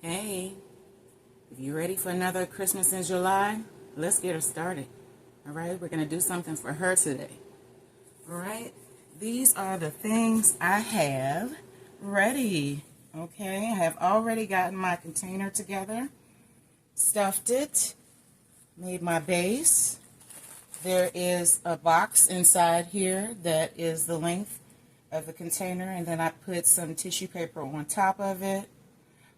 Hey, if you're ready for another Christmas in July, let's get her started. All right, we're going to do something for her today. All right, these are the things I have ready. Okay, I have already gotten my container together, stuffed it, made my base. There is a box inside here that is the length of the container, and then I put some tissue paper on top of it.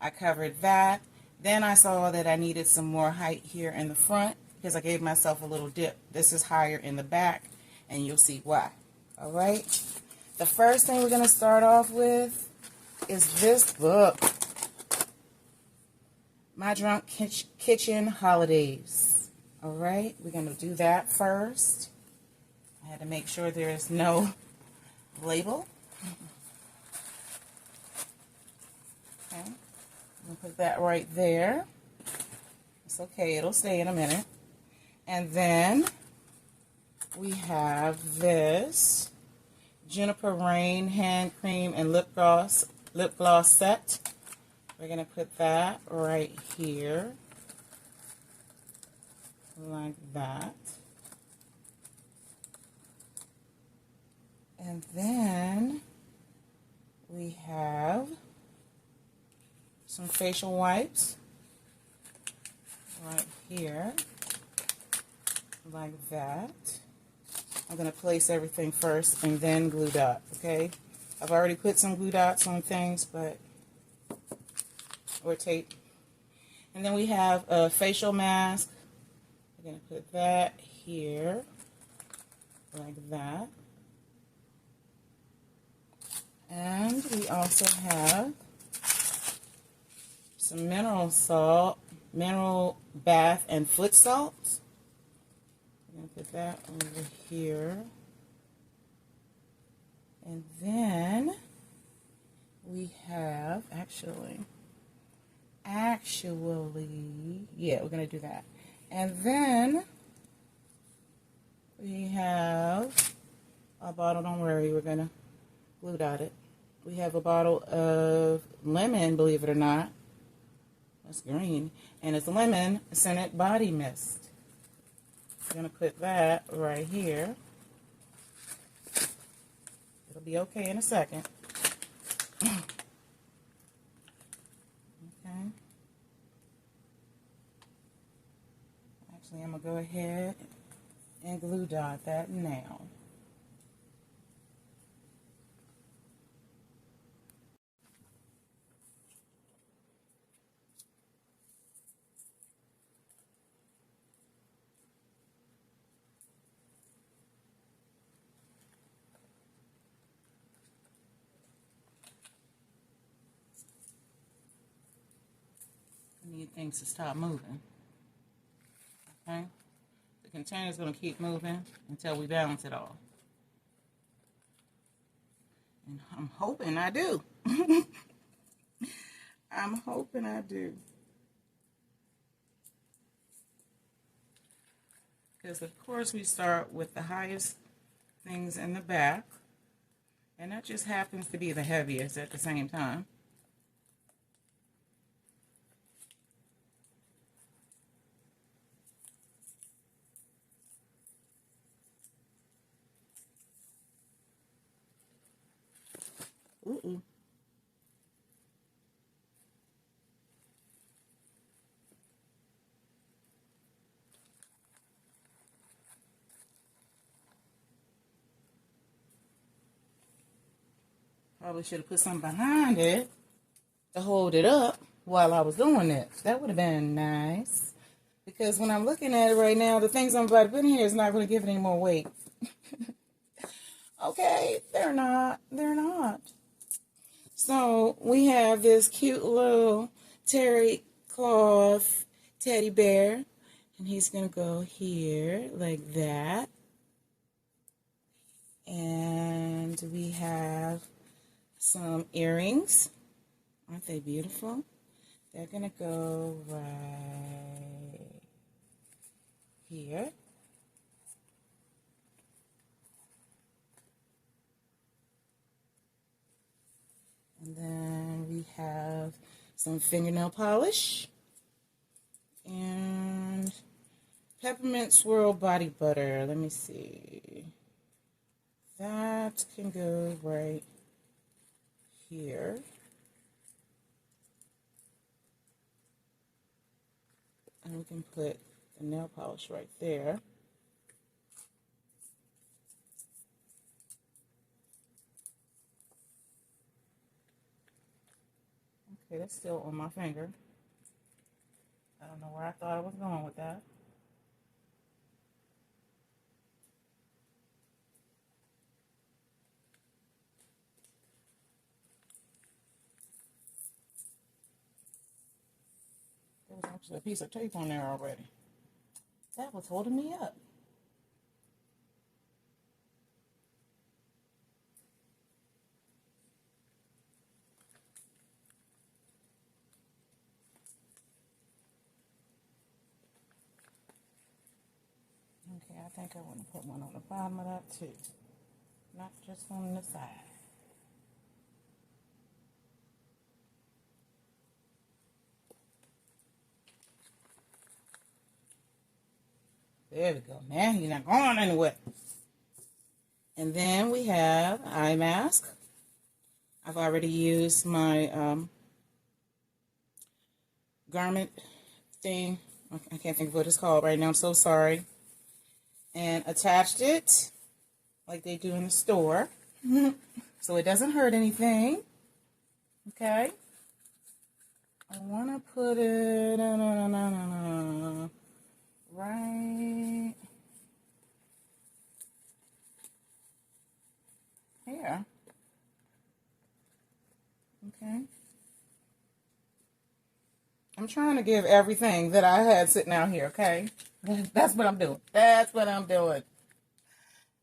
I covered that. Then I saw that I needed some more height here in the front because I gave myself a little dip. This is higher in the back, and you'll see why. All right. The first thing we're going to start off with is this book, My Drunk Kitchen Holidays. All right. We're going to do that first. I had to make sure there is no label. Okay. I'm going to put that right there. It's okay, it'll stay in a minute. And then we have this Juniper Rain hand cream and lip gloss set. We're going to put that right here, like that. And then we have some facial wipes right here, like that. I'm going to place everything first and then glue dot, okay? I've already put some glue dots on things, or tape. And then we have a facial mask. We're going to put that here, like that. And we also have some mineral salt, mineral bath and foot salts. I'm going to put that over here. And then we have, yeah, we're going to do that. And then we have a bottle, don't worry, we're going to glue dot it. We have a bottle of lemon, believe it or not. That's green. And it's lemon scented body mist. I'm going to put that right here. It'll be okay in a second. Okay. Actually, I'm going to go ahead and glue dot that now. I need things to stop moving. Okay? The container is going to keep moving until we balance it all. And I'm hoping I do. I'm hoping I do. Because, of course, we start with the highest things in the back. And that just happens to be the heaviest at the same time. Ooh. Probably should have put something behind it to hold it up while I was doing it. That would have been nice. Because when I'm looking at it right now, the things I'm about to put in here is not going to give it any more weight. Okay, they're not. They're not. So we have this cute little terry cloth teddy bear. And he's going to go here like that. And we have some earrings. Aren't they beautiful? They're going to go right here. And then we have some fingernail polish, and peppermint swirl body butter. Let me see. That can go right here. And we can put the nail polish right there. Okay, that's still on my finger. I don't know where I thought I was going with that. There was actually a piece of tape on there already. That was holding me up. Okay, I think I want to put one on the bottom of that too, not just on the side. There we go. Now you're not going anywhere. And then we have eye mask. I've already used my garment thing. I can't think of what it's called right now. I'm so sorry. And attached it like they do in the store. So it doesn't hurt anything. Okay. I want to put it right here. Okay. I'm trying to give everything that I had sitting out here, okay? That's what I'm doing. That's what I'm doing.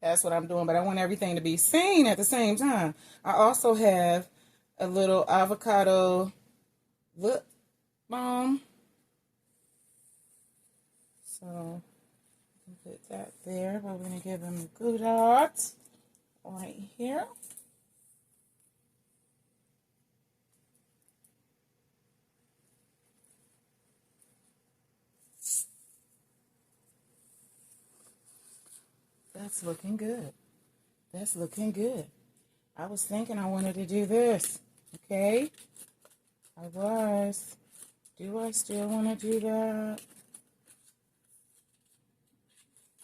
That's what I'm doing, but I want everything to be seen at the same time. I also have a little avocado lip balm. So, I can put that there, but we're going to give them a good dot right here. That's looking good. That's looking good. I was thinking I wanted to do this. Okay? I was. Do I still want to do that?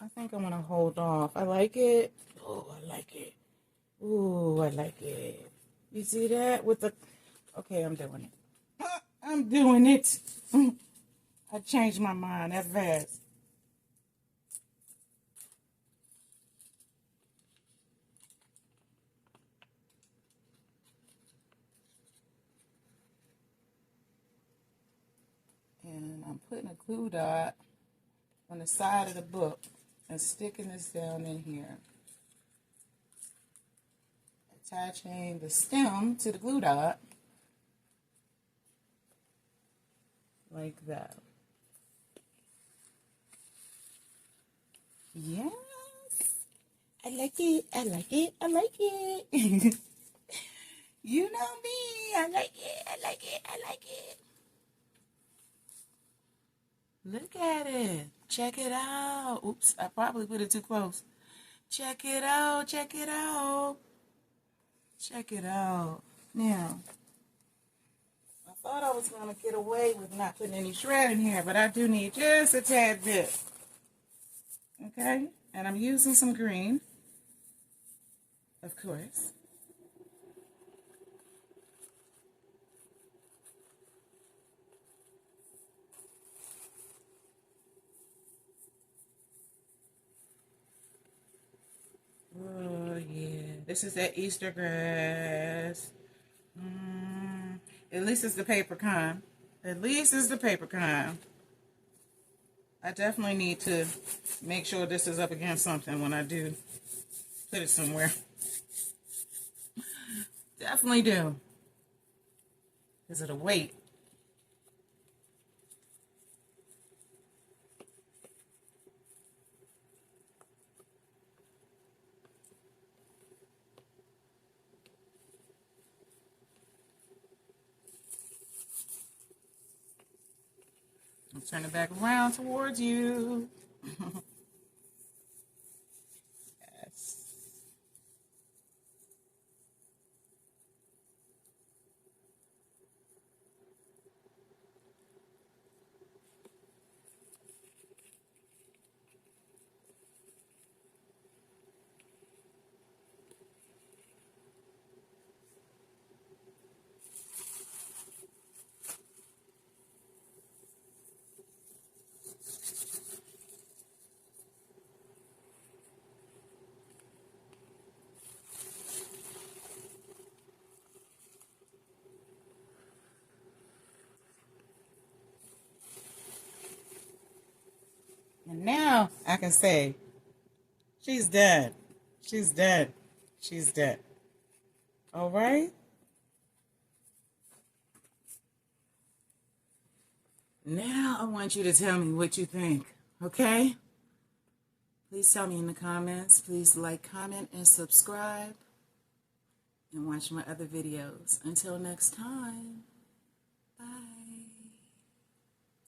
I think I'm going to hold off. I like it. Oh, I like it. Ooh, I like it. You see that? With the... Okay, I'm doing it. I'm doing it. I changed my mind that fast. And I'm putting a glue dot on the side of the book and sticking this down in here. Attaching the stem to the glue dot like that. Yes, I like it. I like it. I like it. You know me. I like it. I like it. I like it. Look at it. Check it out. Oops, I probably put it too close. Check it out. Check it out. Check it out. Now, I thought I was going to get away with not putting any shred in here, but I do need just a tad bit. Okay? And I'm using some green, of course. Oh, yeah. This is that Easter grass. At least it's the paper kind. At least it's the paper kind. I definitely need to make sure this is up against something when I do put it somewhere. Definitely do. Because of the weight. Turn it back around towards you. Yes. And now I can say, she's dead. She's dead. She's dead. All right? Now I want you to tell me what you think, okay? Please tell me in the comments. Please like, comment, and subscribe. And watch my other videos. Until next time.